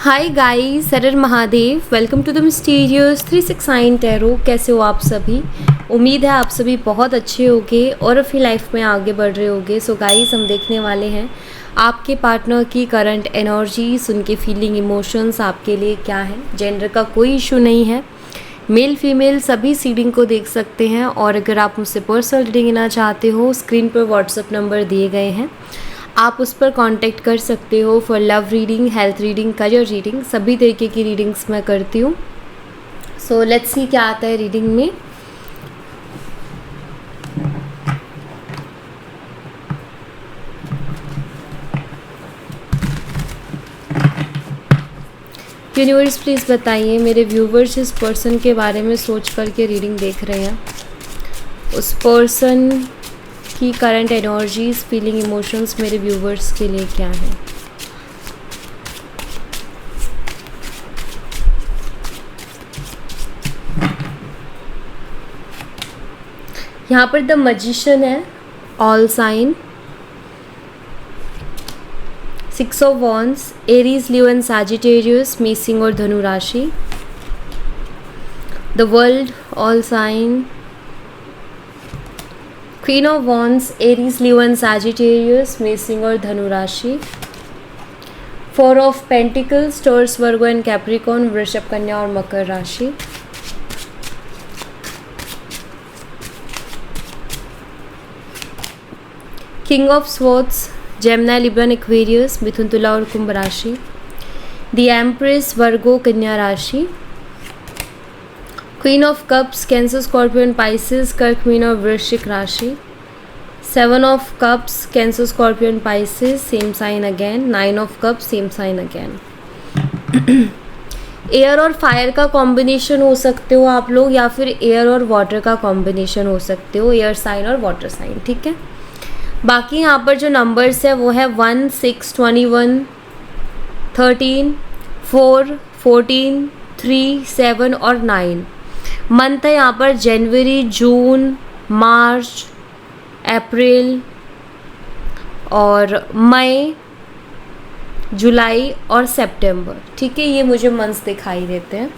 हाय guys, सरर Mahadev. Welcome to the mysterious 369 tarot. कैसे हो आप सभी? उम्मीद है आप सभी बहुत अच्छे होंगे और अपनी लाइफ में आगे बढ़ रहे होंगे। सो गाइस, हम देखने वाले हैं आपके पार्टनर की करंट एनर्जीज, उनके फीलिंग, इमोशंस आपके लिए क्या है। जेंडर का कोई इशू नहीं है, मेल फीमेल सभी रीडिंग को देख सकते हैं। और अगर आप मुझसे पर्सनल रीडिंग लेना चाहते हो, स्क्रीन पर व्हाट्सएप नंबर दिए गए हैं, आप उस पर कांटेक्ट कर सकते हो for love reading, health reading, career reading. सभी तरीके की रीडिंग्स मैं करती हूँ। सो लेट्स सी क्या आता है रीडिंग में। यूनिवर्स प्लीज़ बताइए, मेरे व्यूवर्स जिस पर्सन के बारे में सोच करके रीडिंग देख रहे हैं, उस पर्सन की करंट एनर्जीज, फीलिंग, इमोशंस मेरे व्यूवर्स के लिए क्या है। यहाँ पर द मैजिशियन है, all sign, 6 of wands, Aries, Leo and Sagittarius, मेषिंग और धनु राशि, the world, all sign, queen of wands, Aries, Leo and Sagittarius, मेषिंग और धनु राशि, 4 of pentacles, Taurus, Virgo and Capricorn, वृषभ, कन्या और मकर राशि, king of swords, Gemini, Libra, Aquarius, मिथुन, तुला और कुंभ राशि, द एम्प्रेस, वर्गो, कन्या राशि, queen of cups, cancer, Scorpio and Pisces, कर्क, मीन और वृश्चिक राशि, 7 of cups, cancer, Scorpio and Pisces, same sign again, 9 of cups, same sign again. Air और फायर का कॉम्बिनेशन हो सकते हो आप लोग, या फिर एयर और वाटर का कॉम्बिनेशन हो सकते हो, एयर साइन और वाटर साइन, ठीक है। बाकी यहाँ पर जो नंबर्स है वो है 1, 6, 21, 13, 4, 14, 3, 7 और 9। मंथ है यहाँ पर जनवरी, जून, मार्च, अप्रैल और मई, जुलाई और सितंबर, ठीक है। ये मुझे मंथ्स दिखाई देते हैं।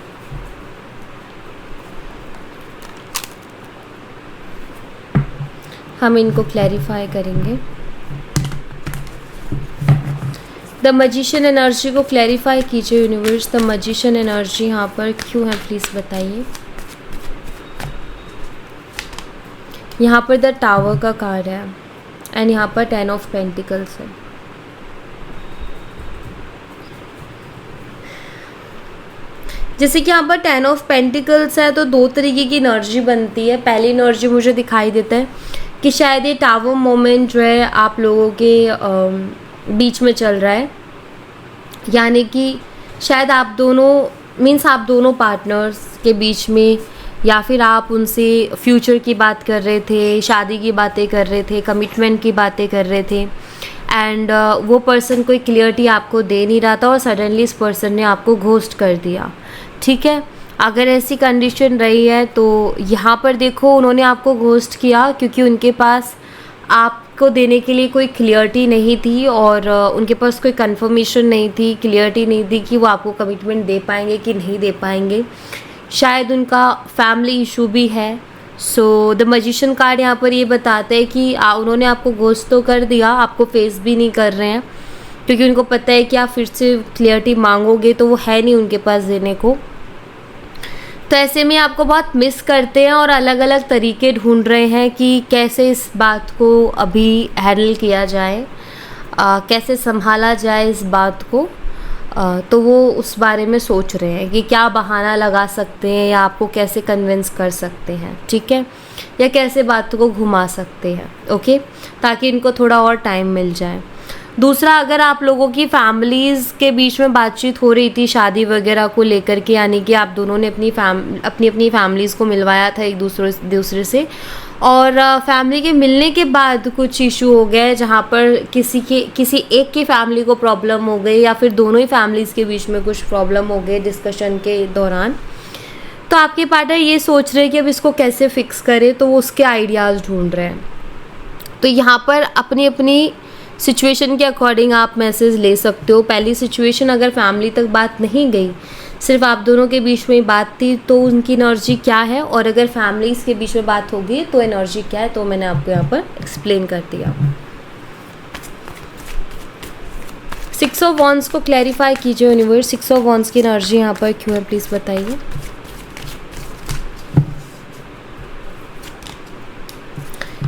हम इनको क्लैरिफाई करेंगे। द मैजिशियन एनर्जी को क्लैरिफाई कीजिए यूनिवर्स। द मैजिशियन एनर्जी यहाँ पर क्यों है, प्लीज़ बताइए। यहाँ पर द टावर का कार्ड है एंड यहाँ पर 10 ऑफ पेंटिकल्स है। जैसे कि यहाँ पर 10 ऑफ पेंटिकल्स है तो दो तरीके की एनर्जी बनती है। पहली एनर्जी मुझे दिखाई देता है कि शायद ये टावर मोमेंट जो है आप लोगों के बीच में चल रहा है, यानी कि शायद आप दोनों पार्टनर्स के बीच में, या फिर आप उनसे फ्यूचर की बात कर रहे थे, शादी की बातें कर रहे थे, कमिटमेंट की बातें कर रहे थे एंड वो पर्सन कोई क्लियरिटी आपको दे नहीं रहा था और सडनली इस पर्सन ने आपको घोस्ट कर दिया, ठीक है। अगर ऐसी कंडीशन रही है तो यहाँ पर देखो, उन्होंने आपको घोस्ट किया क्योंकि उनके पास आपको देने के लिए कोई क्लियरिटी नहीं थी और उनके पास कोई कंफर्मेशन नहीं थी, क्लियरिटी नहीं थी कि वो आपको कमिटमेंट दे पाएंगे कि नहीं दे पाएंगे। शायद उनका फैमिली इशू भी है। सो द मैजिशियन कार्ड यहाँ पर ये बताता है कि उन्होंने आपको घोस्ट तो कर दिया, आपको फेस भी नहीं कर रहे हैं क्योंकि उनको पता है कि आप फिर से क्लियरिटी मांगोगे तो वो है नहीं उनके पास देने को। तो ऐसे में आपको बहुत मिस करते हैं और अलग अलग तरीके ढूंढ रहे हैं कि कैसे इस बात को अभी हैंडल किया जाए, कैसे संभाला जाए इस बात को। तो वो उस बारे में सोच रहे हैं कि क्या बहाना लगा सकते हैं या आपको कैसे कन्विंस कर सकते हैं, ठीक है, या कैसे बातों को घुमा सकते हैं, ओके, ताकि इनको थोड़ा और टाइम मिल जाए। दूसरा, अगर आप लोगों की फैमिलीज़ के बीच में बातचीत हो रही थी शादी वगैरह को लेकर के, यानी कि आप दोनों ने अपनी फैमिलीज़ को मिलवाया था एक दूसरे से, और फैमिली के मिलने के बाद कुछ इशू हो गए जहाँ पर किसी एक की फैमिली को प्रॉब्लम हो गई या फिर दोनों ही फैमिलीज़ के बीच में कुछ प्रॉब्लम हो गए डिस्कशन के दौरान। तो आपके पार्टनर ये सोच रहे हैं कि अब इसको कैसे फिक्स करें, तो वो उसके आइडियाज़ ढूंढ रहे हैं। तो यहाँ पर अपनी अपनी सिचुएशन के अकॉर्डिंग आप मैसेज ले सकते हो। पहली सिचुएशन अगर फैमिली तक बात नहीं गई, सिर्फ आप दोनों के बीच में बात थी, तो उनकी एनर्जी क्या है, और अगर फैमिलीज के बीच में बात होगी तो एनर्जी क्या है, तो मैंने आपको यहाँ पर एक्सप्लेन कर दिया। 6 ऑफ वॉन्ड्स को क्लैरिफाई कीजिए यूनिवर्स, 6 ऑफ वॉन्ड्स की एनर्जी यहाँ पर क्यों है, प्लीज़ बताइए।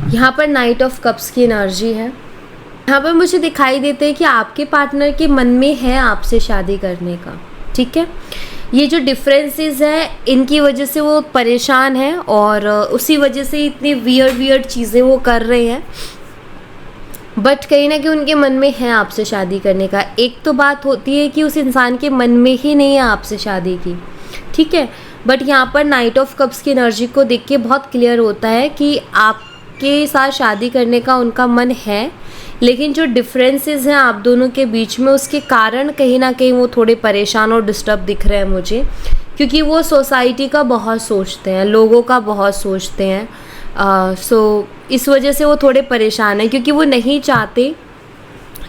यहाँ पर नाइट ऑफ कप्स की एनर्जी है। यहाँ पर मुझे दिखाई देता है कि आपके पार्टनर के मन में है आपसे शादी करने का, ठीक है। ये जो डिफरेंसेस है इनकी वजह से वो परेशान है और उसी वजह से इतनी वियर्ड चीज़ें वो कर रहे हैं, बट कहीं ना कहीं उनके मन में है आपसे शादी करने का। एक तो बात होती है कि उस इंसान के मन में ही नहीं है आपसे शादी की, ठीक है, बट यहाँ पर नाइट ऑफ कप्स की एनर्जी को देख के बहुत क्लियर होता है कि आपके साथ शादी करने का उनका मन है, लेकिन जो डिफरेंसेस हैं आप दोनों के बीच में उसके कारण कहीं ना कहीं वो थोड़े परेशान और डिस्टर्ब दिख रहे हैं मुझे, क्योंकि वो सोसाइटी का बहुत सोचते हैं, लोगों का बहुत सोचते हैं। सो इस वजह से वो थोड़े परेशान हैं, क्योंकि वो नहीं चाहते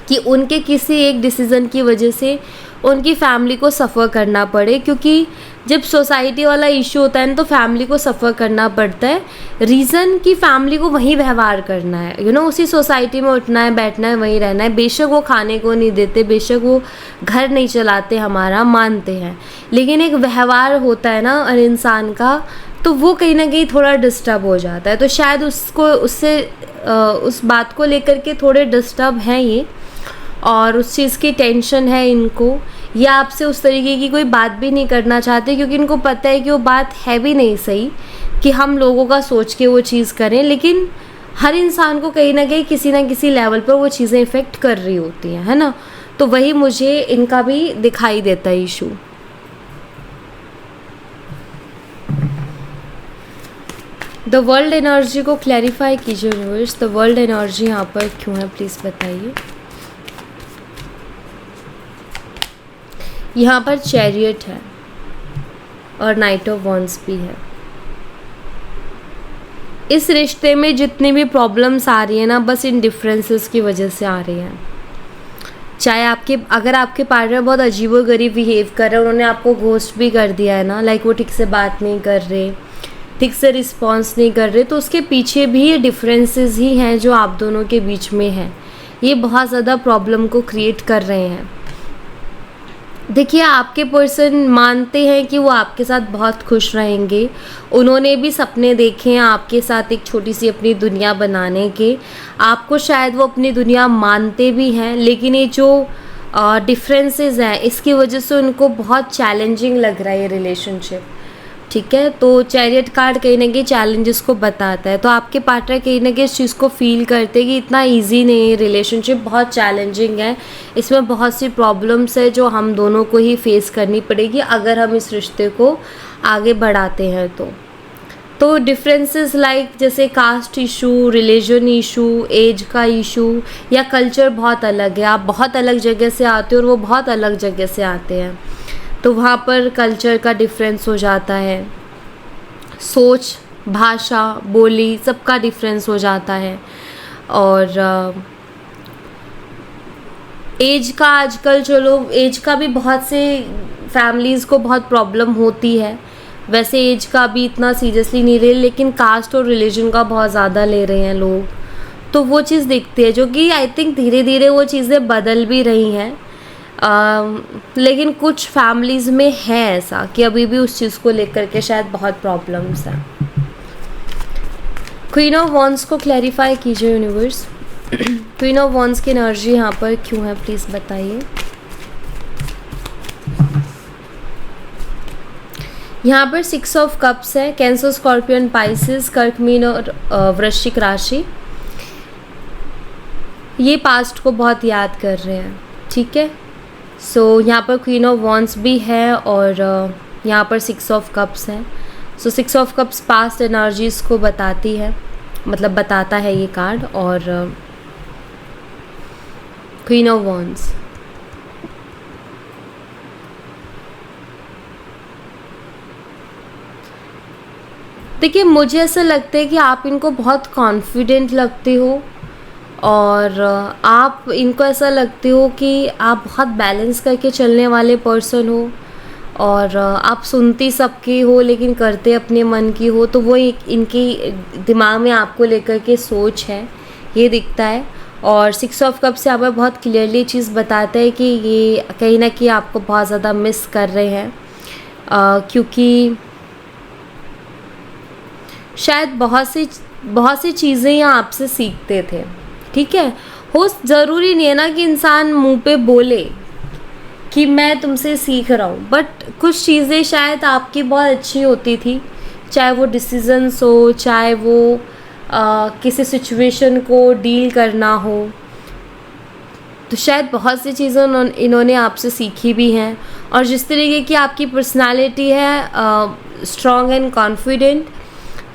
कि उनके किसी एक डिसीज़न की वजह से उनकी फैमिली को सफ़र करना पड़े, क्योंकि जब सोसाइटी वाला इशू होता है ना तो फैमिली को सफ़र करना पड़ता है। रीज़न कि फैमिली को वहीं व्यवहार करना है, उसी सोसाइटी में उठना है, बैठना है, वहीं रहना है। बेशक वो खाने को नहीं देते, बेशक वो घर नहीं चलाते, हमारा मानते हैं, लेकिन एक व्यवहार होता है ना हर इंसान का, तो वो कहीं ना कहीं थोड़ा डिस्टर्ब हो जाता है। तो शायद उस बात को लेकर के थोड़े डिस्टर्ब हैं ये, और उस चीज़ की टेंशन है इनको, या आपसे उस तरीके की कोई बात भी नहीं करना चाहते, क्योंकि इनको पता है कि वो बात है भी नहीं सही कि हम लोगों का सोच के वो चीज़ करें, लेकिन हर इंसान को कहीं ना कहीं किसी ना किसी लेवल पर वो चीज़ें इफ़ेक्ट कर रही होती हैं, है ना। तो वही मुझे इनका भी दिखाई देता है इशू। द वर्ल्ड एनर्जी को क्लैरिफाई कीजिए यूनिवर्स, द वर्ल्ड एनर्जी यहाँ पर क्यों है, प्लीज़ बताइए। यहाँ पर चैरियट है और नाइट ऑफ वॉन्ड्स भी है। इस रिश्ते में जितनी भी प्रॉब्लम्स आ रही है ना, बस इन डिफरेंसेस की वजह से आ रही हैं। चाहे अगर आपके पार्टनर बहुत अजीबोगरीब बिहेव कर रहे हैं, उन्होंने आपको घोस्ट भी कर दिया है ना, लाइक वो ठीक से बात नहीं कर रहे, ठीक से रिस्पॉन्स नहीं कर रहे, तो उसके पीछे भी ये डिफरेंसेस ही हैं जो आप दोनों के बीच में हैं। ये बहुत ज़्यादा प्रॉब्लम को क्रिएट कर रहे हैं। देखिए, आपके पर्सन मानते हैं कि वो आपके साथ बहुत खुश रहेंगे, उन्होंने भी सपने देखे हैं आपके साथ एक छोटी सी अपनी दुनिया बनाने के, आपको शायद वो अपनी दुनिया मानते भी हैं, लेकिन ये जो डिफरेंसेस हैं इसकी वजह से उनको बहुत चैलेंजिंग लग रहा है ये रिलेशनशिप, ठीक है। तो चैरियट कार्ड कहीं ना कहीं चैलेंजेस को बताता है, तो आपके पार्टनर कहीं ना कहीं इस चीज़ को फील करते हैं कि इतना इजी नहीं है, रिलेशनशिप बहुत चैलेंजिंग है, इसमें बहुत सी प्रॉब्लम्स है जो हम दोनों को ही फेस करनी पड़ेगी अगर हम इस रिश्ते को आगे बढ़ाते हैं। तो डिफरेंसेस लाइक जैसे caste issue, religion issue, age का इशू, या कल्चर बहुत अलग है, आप बहुत अलग जगह से आते हो और वो बहुत अलग जगह से आते हैं, तो वहाँ पर कल्चर का डिफरेंस हो जाता है, सोच, भाषा, बोली, सबका डिफरेंस हो जाता है। और एज का आजकल, चलो एज का भी बहुत से फैमिलीज़ को बहुत प्रॉब्लम होती है, वैसे एज का भी इतना सीरियसली नहीं ले, लेकिन कास्ट और रिलीजन का बहुत ज़्यादा ले रहे हैं लोग, तो वो चीज़ दिखती है, जो कि आई थिंक धीरे धीरे वो चीज़ें बदल भी रही हैं। लेकिन कुछ फैमिलीज़ में है ऐसा कि अभी भी उस चीज़ को लेकर के शायद बहुत प्रॉब्लम्स हैं। क्वीन ऑफ वॉन्ड्स को क्लैरिफाई कीजिए यूनिवर्स, क्वीन ऑफ वॉन्ड्स की एनर्जी यहाँ पर क्यों है, प्लीज़ बताइए। यहाँ पर 6 ऑफ कप्स है, कैंसर, स्कॉर्पियन, पाइसिस, कर्क, मीन और वृश्चिक राशि। ये पास्ट को बहुत याद कर रहे हैं, ठीक है। सो यहाँ पर क्वीन ऑफ वॉन्ड्स भी है और यहाँ पर 6 ऑफ कप्स है। सो 6 ऑफ कप्स पास्ट एनर्जीज़ को बताती है, मतलब बताता है ये कार्ड। और क्वीन ऑफ वॉन्ड्स, देखिए मुझे ऐसा लगता है कि आप इनको बहुत कॉन्फिडेंट लगते हो और आप इनको ऐसा लगते हो कि आप बहुत बैलेंस करके चलने वाले पर्सन हो, और आप सुनती सबकी हो लेकिन करते अपने मन की हो, तो वो एक इनकी दिमाग में आपको लेकर के सोच है, ये दिखता है। और 6 ऑफ कप से आप बहुत क्लियरली चीज़ बताता है कि ये कहीं ना कहीं आपको बहुत ज़्यादा मिस कर रहे हैं, क्योंकि शायद बहुत सी चीज़ें ये आपसे सीखते थे। ठीक है, हो ज़रूरी नहीं है ना कि इंसान मुंह पे बोले कि मैं तुमसे सीख रहा हूँ, बट कुछ चीज़ें शायद आपकी बहुत अच्छी होती थी, चाहे वो डिसीजंस हो, चाहे वो किसी सिचुएशन को डील करना हो, तो शायद बहुत सी चीज़ें इन्होंने आपसे सीखी भी हैं। और जिस तरीके की आपकी पर्सनालिटी है, स्ट्रॉन्ग एंड कॉन्फिडेंट,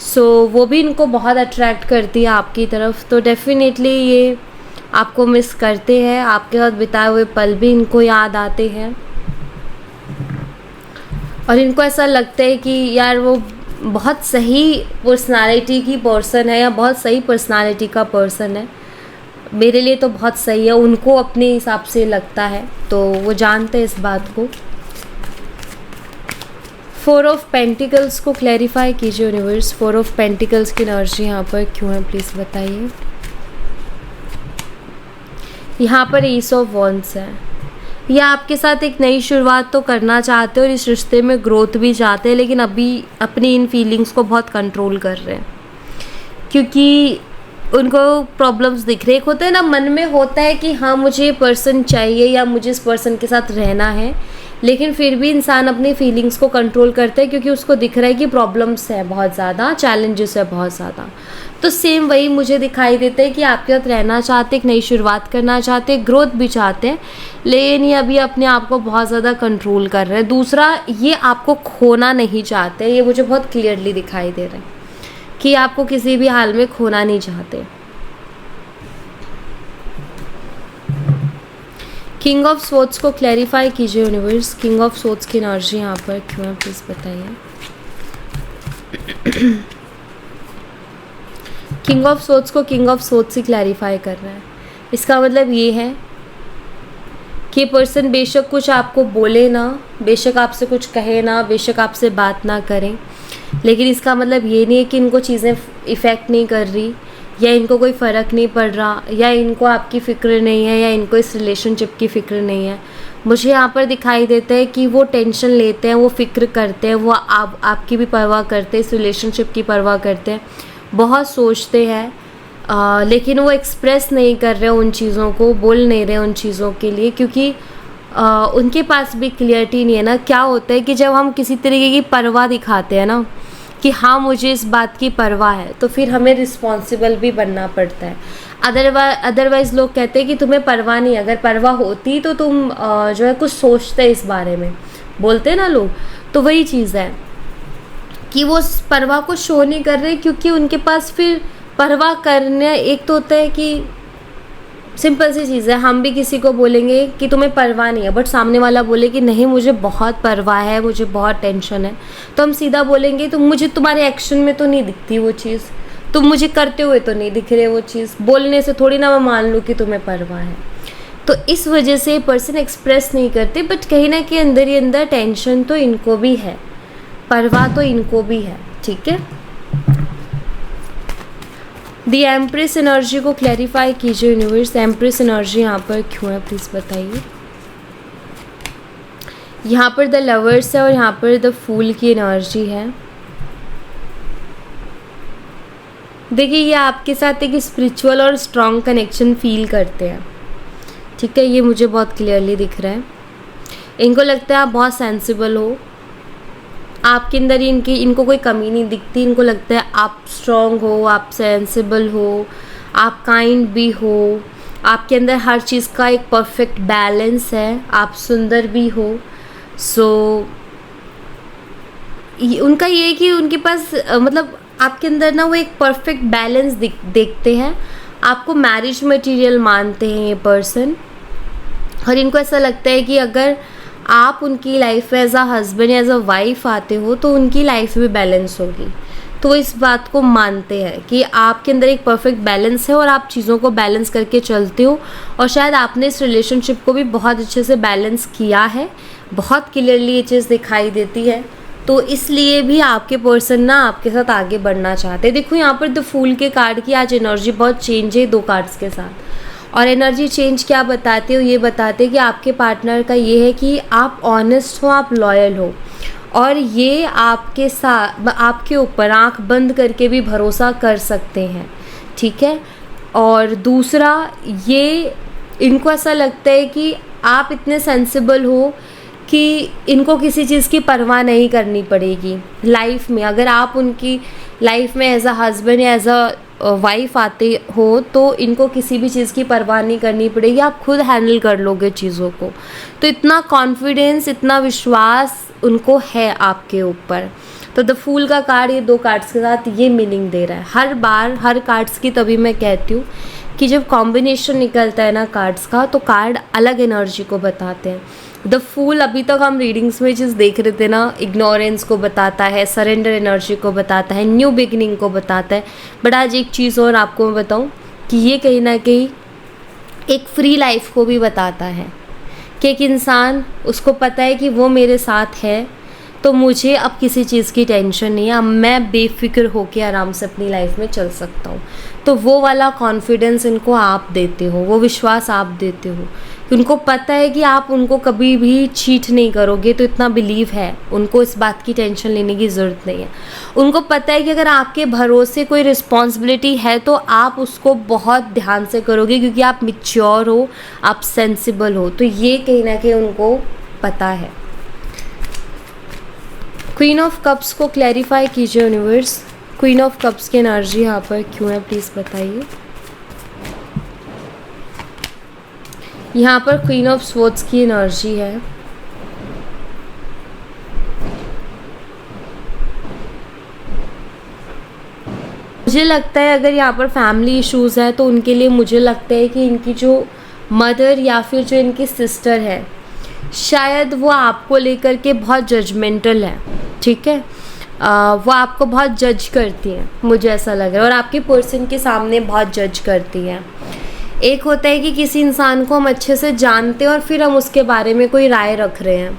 सो वो भी इनको बहुत अट्रैक्ट करती है आपकी तरफ। तो डेफिनेटली ये आपको मिस करते हैं, आपके साथ बिताए हुए पल भी इनको याद आते हैं, और इनको ऐसा लगता है कि यार वो बहुत सही पर्सनालिटी की पर्सन है, या बहुत सही पर्सनालिटी का पर्सन है, मेरे लिए तो बहुत सही है, उनको अपने हिसाब से लगता है, तो वो जानते हैं इस बात को। 4 ऑफ पेंटिकल्स को क्लैरिफाई कीजिए यूनिवर्स। 4 ऑफ पेंटिकल्स की एनर्जी यहाँ पर क्यों है, प्लीज़ बताइए। यहाँ पर एस ऑफ वॉन्ड्स है, या आपके साथ एक नई शुरुआत तो करना चाहते हैं और इस रिश्ते में ग्रोथ भी चाहते हैं, लेकिन अभी अपनी इन फीलिंग्स को बहुत कंट्रोल कर रहे हैं, क्योंकि उनको प्रॉब्लम्स दिख रहे। एक होता है ना, मन में होता है कि हाँ मुझे ये पर्सन चाहिए या मुझे इस पर्सन के साथ रहना है, लेकिन फिर भी इंसान अपनी फीलिंग्स को कंट्रोल करता है, क्योंकि उसको दिख रहा है कि प्रॉब्लम्स है बहुत ज़्यादा, चैलेंजेस है बहुत ज़्यादा। तो सेम वही मुझे दिखाई देता है कि आपके साथ रहना चाहते, एक नई शुरुआत करना चाहते, ग्रोथ भी चाहते हैं, लेकिन ये अभी अपने आप को बहुत ज़्यादा कंट्रोल कर रहे हैं। दूसरा, ये आपको खोना नहीं चाहते, ये मुझे बहुत क्लियरली दिखाई दे रहा है कि आपको किसी भी हाल में खोना नहीं चाहते। किंग ऑफ स्वॉर्ड्स को क्लैरिफाई कीजिए यूनिवर्स। किंग ऑफ स्वॉर्ड्स की एनर्जी यहाँ पर क्यों है, प्लीज़ बताइए। किंग ऑफ स्वॉर्ड्स को किंग ऑफ स्वॉर्ड्स से क्लैरिफाई कर रहा है। इसका मतलब ये है कि पर्सन बेशक कुछ आपको बोले ना, बेशक आपसे कुछ कहे ना, बेशक आपसे बात ना करें, लेकिन इसका मतलब ये नहीं है कि इनको चीज़ें इफ़ेक्ट नहीं कर रही, या इनको कोई फ़र्क नहीं पड़ रहा, या इनको आपकी फ़िक्र नहीं है, या इनको इस रिलेशनशिप की फ़िक्र नहीं है। मुझे यहाँ पर दिखाई देता है कि वो टेंशन लेते हैं, वो फ़िक्र करते हैं, वो आपकी भी परवाह करते हैं, इस रिलेशनशिप की परवाह करते हैं, बहुत सोचते हैं, लेकिन वो एक्सप्रेस नहीं कर रहे उन चीज़ों को, बोल नहीं रहे उन चीज़ों के लिए, क्योंकि उनके पास भी क्लियरिटी नहीं है ना। क्या होता है कि जब हम किसी तरीके की परवाह दिखाते हैं ना कि हाँ मुझे इस बात की परवाह है, तो फिर हमें रिस्पॉन्सिबल भी बनना पड़ता है। अदरवाइज़ लोग कहते हैं कि तुम्हें परवाह नहीं, अगर परवाह होती तो तुम जो है कुछ सोचते इस बारे में, बोलते हैं ना लोग। तो वही चीज़ है कि वो परवाह को शो नहीं कर रहे, क्योंकि उनके पास फिर परवाह करने, एक तो होता है कि सिंपल सी चीज़ है, हम भी किसी को बोलेंगे कि तुम्हें परवाह नहीं है, बट सामने वाला बोले कि नहीं मुझे बहुत परवाह है, मुझे बहुत टेंशन है, तो हम सीधा बोलेंगे तो मुझे तुम्हारे एक्शन में तो नहीं दिखती वो चीज़, तुम मुझे करते हुए तो नहीं दिख रहे वो चीज़, बोलने से थोड़ी ना मैं मान लूँ कि तुम्हें परवाह है। तो इस वजह से पर्सन एक्सप्रेस नहीं करते, बट कहीं ना कहीं अंदर ही अंदर टेंशन तो इनको भी है, परवाह तो इनको भी है। ठीक है, दी एम्प्रेस एनर्जी को क्लैरिफाई कीजिए यूनिवर्स। एम्प्रेस एनर्जी यहाँ पर क्यों है, प्लीज़ बताइए। यहाँ पर द लवर्स है और यहाँ पर द फूल की एनर्जी है। देखिए, ये आपके साथ एक स्पिरिचुअल और स्ट्रॉन्ग कनेक्शन फील करते हैं। ठीक है, ये मुझे बहुत क्लियरली दिख रहा है। इनको लगता है आप बहुत सेंसिबल हो, आपके अंदर इनको कोई कमी नहीं दिखती, इनको लगता है आप स्ट्रॉन्ग हो, आप सेंसिबल हो, आप काइंड भी हो, आपके अंदर हर चीज़ का एक परफेक्ट बैलेंस है, आप सुंदर भी हो। सो उनका ये है कि उनके पास मतलब आपके अंदर ना वो एक परफेक्ट बैलेंस देखते हैं, आपको मैरिज मटेरियल मानते हैं ये पर्सन, और इनको ऐसा लगता है कि अगर आप उनकी लाइफ में as a husband as a wife आते हो तो उनकी लाइफ भी बैलेंस होगी। तो वो इस बात को मानते हैं कि आपके अंदर एक परफेक्ट बैलेंस है और आप चीज़ों को बैलेंस करके चलते हो, और शायद आपने इस रिलेशनशिप को भी बहुत अच्छे से बैलेंस किया है, बहुत क्लियरली ये चीज़ दिखाई देती है। तो इसलिए भी आपके पर्सन ना आपके साथ आगे बढ़ना चाहते हैं। देखो यहाँ पर द फूल के कार्ड की आज एनर्जी बहुत चेंज है 2 कार्ड्स के साथ, और एनर्जी चेंज क्या बताते हो, ये बताते हैं कि आपके पार्टनर का ये है कि आप ऑनेस्ट हो, आप लॉयल हो, और ये आपके साथ आपके ऊपर आंख बंद करके भी भरोसा कर सकते हैं, ठीक है। और दूसरा, ये इनको ऐसा लगता है कि आप इतने सेंसिबल हो कि इनको किसी चीज़ की परवाह नहीं करनी पड़ेगी लाइफ में। अगर आप उनकी लाइफ में एज अ हस्बैंड या एज अ वाइफ आते हो तो इनको किसी भी चीज़ की परवाह नहीं करनी पड़ेगी, आप खुद हैंडल कर लोगे चीज़ों को। तो इतना कॉन्फिडेंस, इतना विश्वास उनको है आपके ऊपर। तो द फूल का कार्ड ये 2 कार्ड्स के साथ ये मीनिंग दे रहा है। हर बार हर कार्ड्स की तभी मैं कहती हूँ कि जब कॉम्बिनेशन निकलता है ना कार्ड्स का, तो कार्ड अलग एनर्जी को बताते हैं। द फूल अभी तक हम रीडिंग्स में चीज़ देख रहे थे ना, इग्नोरेंस को बताता है, सरेंडर एनर्जी को बताता है, न्यू बिगनिंग को बताता है। बट आज एक चीज़ और आपको मैं बताऊं कि ये कहीं ना कहीं एक फ्री लाइफ को भी बताता है कि एक इंसान, उसको पता है कि वो मेरे साथ है तो मुझे अब किसी चीज़ की टेंशन नहीं है, अब मैं बेफिक्र होकर आराम से अपनी लाइफ में चल सकता हूँ। तो वो वाला कॉन्फिडेंस इनको आप देते हो, वो विश्वास आप देते हो कि उनको पता है कि आप उनको कभी भी चीट नहीं करोगे। तो इतना बिलीव है उनको, इस बात की टेंशन लेने की ज़रूरत नहीं है। उनको पता है कि अगर आपके भरोसे कोई रिस्पॉन्सिबिलिटी है तो आप उसको बहुत ध्यान से करोगे, क्योंकि आप मैच्योर हो, आप सेंसिबल हो। तो ये कहीं ना कहीं उनको पता है। क्वीन ऑफ कप्स को क्लैरिफाई कीजिए यूनिवर्स। क्वीन ऑफ कप्स की एनर्जी यहाँ पर क्यों है, प्लीज़ बताइए। यहाँ पर क्वीन ऑफ स्वॉर्ड्स की एनर्जी है। मुझे लगता है अगर यहाँ पर फैमिली इश्यूज़ है तो उनके लिए मुझे लगता है कि इनकी जो मदर या फिर जो इनकी सिस्टर है, शायद वो आपको लेकर के बहुत जजमेंटल है, ठीक है। वो आपको बहुत जज करती है, मुझे ऐसा लग रहा है, और आपके पर्सन के सामने बहुत जज करती है। एक होता है कि किसी इंसान को हम अच्छे से जानते हैं और फिर हम उसके बारे में कोई राय रख रहे हैं,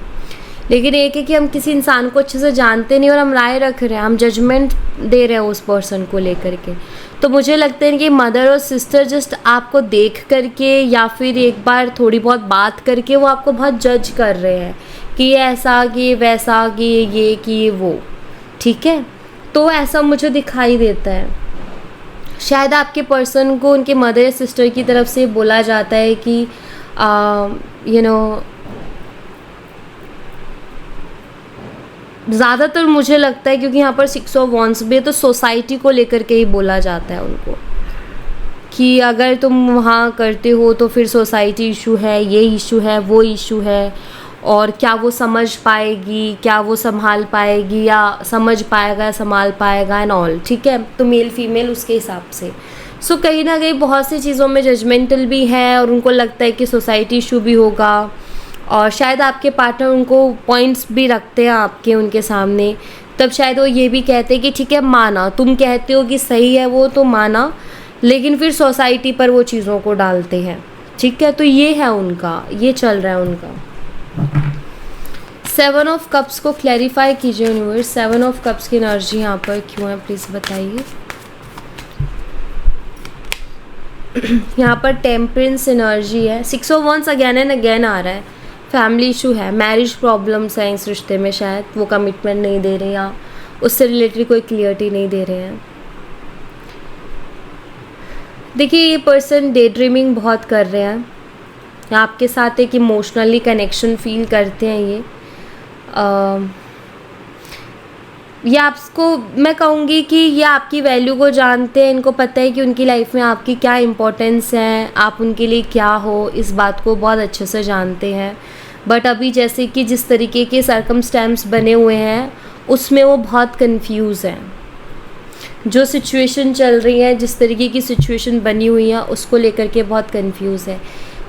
लेकिन एक है कि हम किसी इंसान को अच्छे से जानते नहीं और हम राय रख रहे हैं, हम जजमेंट दे रहे हैं उस पर्सन को लेकर के। तो मुझे लगता है कि मदर और सिस्टर जस्ट आपको देख करके या फिर एक बार थोड़ी बहुत बात करके वो आपको बहुत जज कर रहे हैं कि ये ऐसा, कि ये वैसा, कि ये कि ये वो, ठीक है। तो ऐसा मुझे दिखाई देता है। शायद आपके पर्सन को उनके मदर या सिस्टर की तरफ से बोला जाता है कि ज़्यादातर मुझे लगता है, क्योंकि यहाँ पर 6 ऑफ वॉन्ड्स भी है, तो सोसाइटी को लेकर के ही बोला जाता है उनको कि अगर तुम वहाँ करते हो तो फिर सोसाइटी इशू है, ये इशू है, वो इशू है, और क्या वो समझ पाएगी, क्या वो संभाल पाएगी, या समझ पाएगा, संभाल पाएगा एंड ऑल, ठीक है। तो मेल फीमेल उसके हिसाब से सो कहीं ना कहीं बहुत सी चीज़ों में जजमेंटल भी है, और उनको लगता है कि सोसाइटी इशू भी होगा, और शायद आपके पार्टनर उनको पॉइंट्स भी रखते हैं आपके उनके सामने, तब शायद वो ये भी कहते हैं कि ठीक है माना, तुम कहते हो कि सही है वो तो माना, लेकिन फिर सोसाइटी पर वो चीज़ों को डालते हैं, ठीक है। तो ये है उनका, ये चल रहा है उनका। 7 ऑफ कप्स को क्लैरिफाई कीजिए यूनिवर्स। 7 ऑफ कप्स की एनर्जी यहाँ पर क्यों है, प्लीज़ बताइए। यहाँ पर टेम्परेंस एनर्जी है। 6 of wands again and again आ रहा है। फैमिली इशू है, मैरिज प्रॉब्लम्स हैं इस रिश्ते में, शायद वो कमिटमेंट नहीं दे रहे या उससे रिलेटेड कोई क्लियरिटी नहीं दे रहे हैं। देखिए ये पर्सन डे ड्रीमिंग बहुत कर रहे हैं, आपके साथ एक इमोशनली कनेक्शन फील करते हैं ये आपको, मैं कहूँगी कि ये आपकी वैल्यू को जानते हैं, इनको पता है कि उनकी लाइफ में आपकी क्या इम्पोर्टेंस है, आप उनके लिए क्या हो, इस बात को बहुत अच्छे से जानते हैं। बट अभी जैसे कि जिस तरीके के सर्कमस्टेंस बने हुए हैं उसमें वो बहुत कंफ्यूज हैं। जो सिचुएशन चल रही है, जिस तरीके की सिचुएशन बनी हुई है, उसको लेकर के बहुत कंफ्यूज है।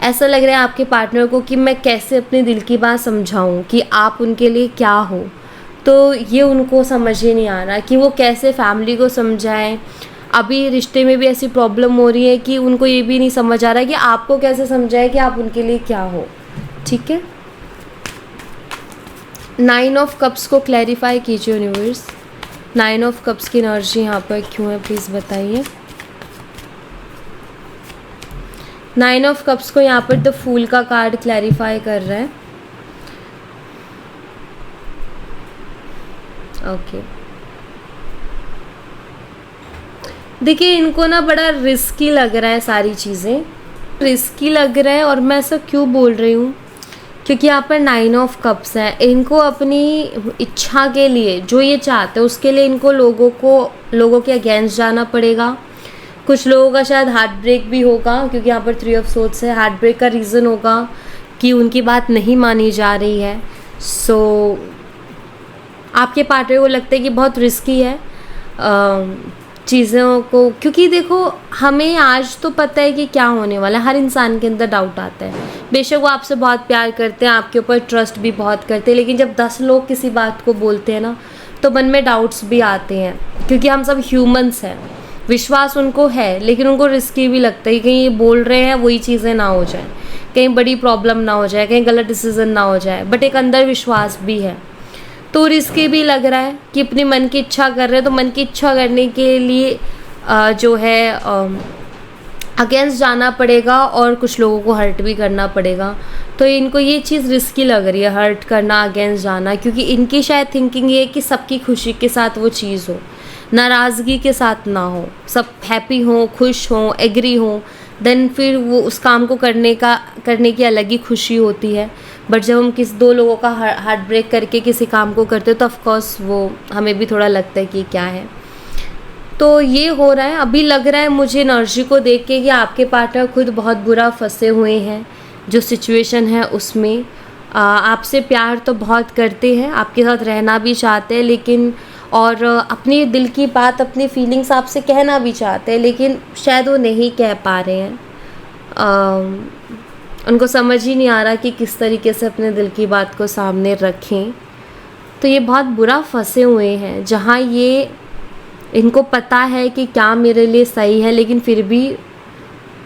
ऐसा लग रहा है आपके पार्टनर को कि मैं कैसे अपने दिल की बात समझाऊं कि आप उनके लिए क्या हो। तो ये उनको समझ ही नहीं आ रहा कि वो कैसे फैमिली को समझाएं। अभी रिश्ते में भी ऐसी प्रॉब्लम हो रही है कि उनको ये भी नहीं समझ आ रहा है कि आपको कैसे समझाएं कि आप उनके लिए क्या हो। ठीक है, 9 ऑफ कप्स को क्लैरिफाई कीजिए यूनिवर्स। 9 ऑफ कप्स की एनर्जी यहाँ पर क्यों है, प्लीज़ बताइए। 9 ऑफ कप्स को यहाँ पर द फूल का कार्ड क्लैरिफाई कर रहा है। ओके, देखिए इनको ना बड़ा रिस्की लग रहा है, सारी चीज़ें रिस्की लग रहा है। और मैं ऐसा क्यों बोल रही हूँ, क्योंकि यहाँ पर 9 ऑफ कप्स है। इनको अपनी इच्छा के लिए जो ये चाहते हैं उसके लिए इनको लोगों के अगेंस्ट जाना पड़ेगा। कुछ लोगों का शायद हार्ट ब्रेक भी होगा, क्योंकि यहाँ पर 3 ऑफ सोर्ड्स है। हार्ट ब्रेक का रीज़न होगा कि उनकी बात नहीं मानी जा रही है। सो आपके पार्टनर को लगता है कि बहुत रिस्की है चीज़ों को, क्योंकि देखो हमें आज तो पता है कि क्या होने वाला है। हर इंसान के अंदर डाउट आता है। बेशक वो आपसे बहुत प्यार करते हैं, आपके ऊपर ट्रस्ट भी बहुत करते हैं, लेकिन जब 10 लोग किसी बात को बोलते हैं ना तो मन में डाउट्स भी आते हैं, क्योंकि हम सब ह्यूमंस हैं। विश्वास उनको है, लेकिन उनको रिस्की भी लगता है कि कहीं ये बोल रहे हैं वही चीज़ें ना हो जाए, कहीं बड़ी प्रॉब्लम ना हो जाए, कहीं गलत डिसीजन ना हो जाए। बट एक अंदर विश्वास भी है, तो रिस्की भी लग रहा है कि अपने मन की इच्छा कर रहे हैं। तो मन की इच्छा करने के लिए जो है अगेंस्ट जाना पड़ेगा और कुछ लोगों को हर्ट भी करना पड़ेगा। तो इनको ये चीज़ रिस्की लग रही है, हर्ट करना, अगेंस्ट जाना, क्योंकि इनकी शायद थिंकिंग ये है कि सबकी खुशी के साथ वो चीज़ हो, नाराज़गी के साथ ना हो, सब हैप्पी हों, खुश हों, एग्री हों, देन फिर वो उस काम को करने की अलग ही खुशी होती है। बट जब हम दो लोगों का हार्ट ब्रेक करके किसी काम को करते हो तो ऑफकोर्स वो हमें भी थोड़ा लगता है कि क्या है। तो ये हो रहा है, अभी लग रहा है मुझे एनर्जी को देख के कि आपके पार्टनर खुद बहुत बुरा फंसे हुए हैं जो सिचुएशन है उसमें। आपसे प्यार तो बहुत करते हैं, आपके साथ रहना भी चाहते हैं, लेकिन और अपनी दिल की बात, अपनी फीलिंग्स आपसे कहना भी चाहते हैं, लेकिन शायद वो नहीं कह पा रहे हैं। उनको समझ ही नहीं आ रहा कि किस तरीके से अपने दिल की बात को सामने रखें। तो ये बहुत बुरा फंसे हुए हैं, जहाँ ये इनको पता है कि क्या मेरे लिए सही है, लेकिन फिर भी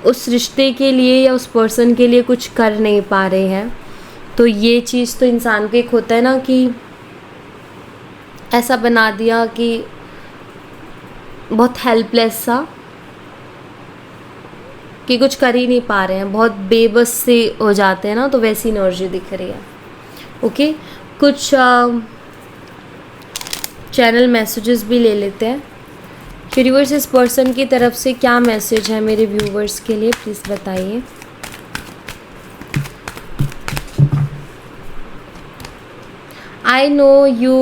उस रिश्ते के लिए या उस पर्सन के लिए कुछ कर नहीं पा रहे हैं। तो ये चीज़ तो इंसान को एक होता है ना कि ऐसा बना दिया कि बहुत हेल्पलेस सा, कि कुछ कर ही नहीं पा रहे हैं, बहुत बेबस से हो जाते हैं ना, तो वैसी एनर्जी दिख रही है। ओके, कुछ चैनल मैसेजेस भी ले लेते हैं। यूनिवर्स इस पर्सन की तरफ से क्या मैसेज है मेरे व्यूवर्स के लिए, प्लीज़ बताइए। I know you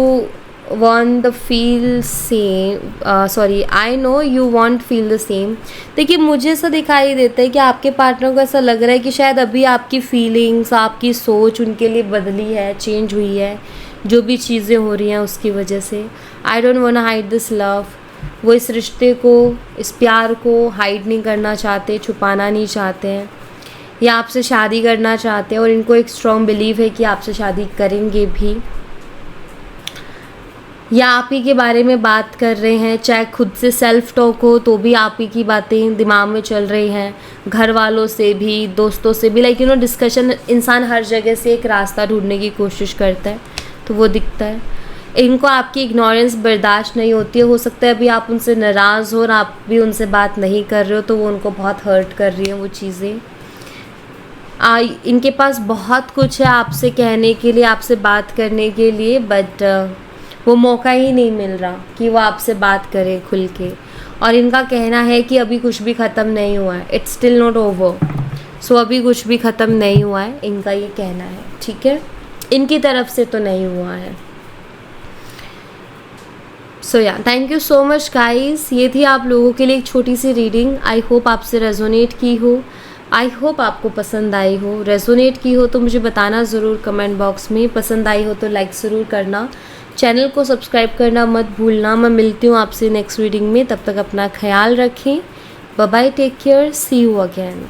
want the feel same, I know you want feel the same। देखिए मुझे ऐसा दिखाई देता है कि आपके पार्टनर को ऐसा लग रहा है कि शायद अभी आपकी फीलिंग्स, आपकी सोच उनके लिए बदली है, चेंज हुई है, जो भी चीज़ें हो रही हैं उसकी वजह से। I don't want hide this love. वो इस रिश्ते को, इस प्यार को हाइड नहीं करना चाहते, छुपाना नहीं चाहते हैं, या आपसे शादी करना चाहते हैं, और इनको एक स्ट्रॉन्ग बिलीव है कि आपसे शादी करेंगे भी, या आप ही के बारे में बात कर रहे हैं। चाहे खुद से सेल्फ टॉक हो तो भी आप ही की बातें दिमाग में चल रही हैं, घर वालों से भी, दोस्तों से भी, लाइक डिस्कशन। इंसान हर जगह से एक रास्ता ढूंढने की कोशिश करता है, तो वो दिखता है। इनको आपकी इग्नोरेंस बर्दाश्त नहीं होती है। हो सकता है अभी आप उनसे नाराज़ हो और आप भी उनसे बात नहीं कर रहे हो, तो वो उनको बहुत हर्ट कर रही हैं वो चीज़ें। इनके पास बहुत कुछ है आपसे कहने के लिए, आपसे बात करने के लिए, बट वो मौका ही नहीं मिल रहा कि वो आपसे बात करे खुल के। और इनका कहना है कि अभी कुछ भी ख़त्म नहीं हुआ है, इट्स स्टिल नॉट ओवर। सो अभी कुछ भी ख़त्म नहीं हुआ है, इनका ये कहना है। ठीक है, इनकी तरफ से तो नहीं हुआ है। सो या, thank you so much guys. ये थी आप लोगों के लिए एक छोटी सी रीडिंग। आई होप आपसे रेजोनेट की हो, आई होप आपको पसंद आई हो। रेजोनेट की हो तो मुझे बताना ज़रूर कमेंट बॉक्स में। पसंद आई हो तो लाइक ज़रूर करना, चैनल को सब्सक्राइब करना मत भूलना। मैं मिलती हूँ आपसे नेक्स्ट रीडिंग में, तब तक अपना ख्याल रखें। Bye bye, take care, see you again.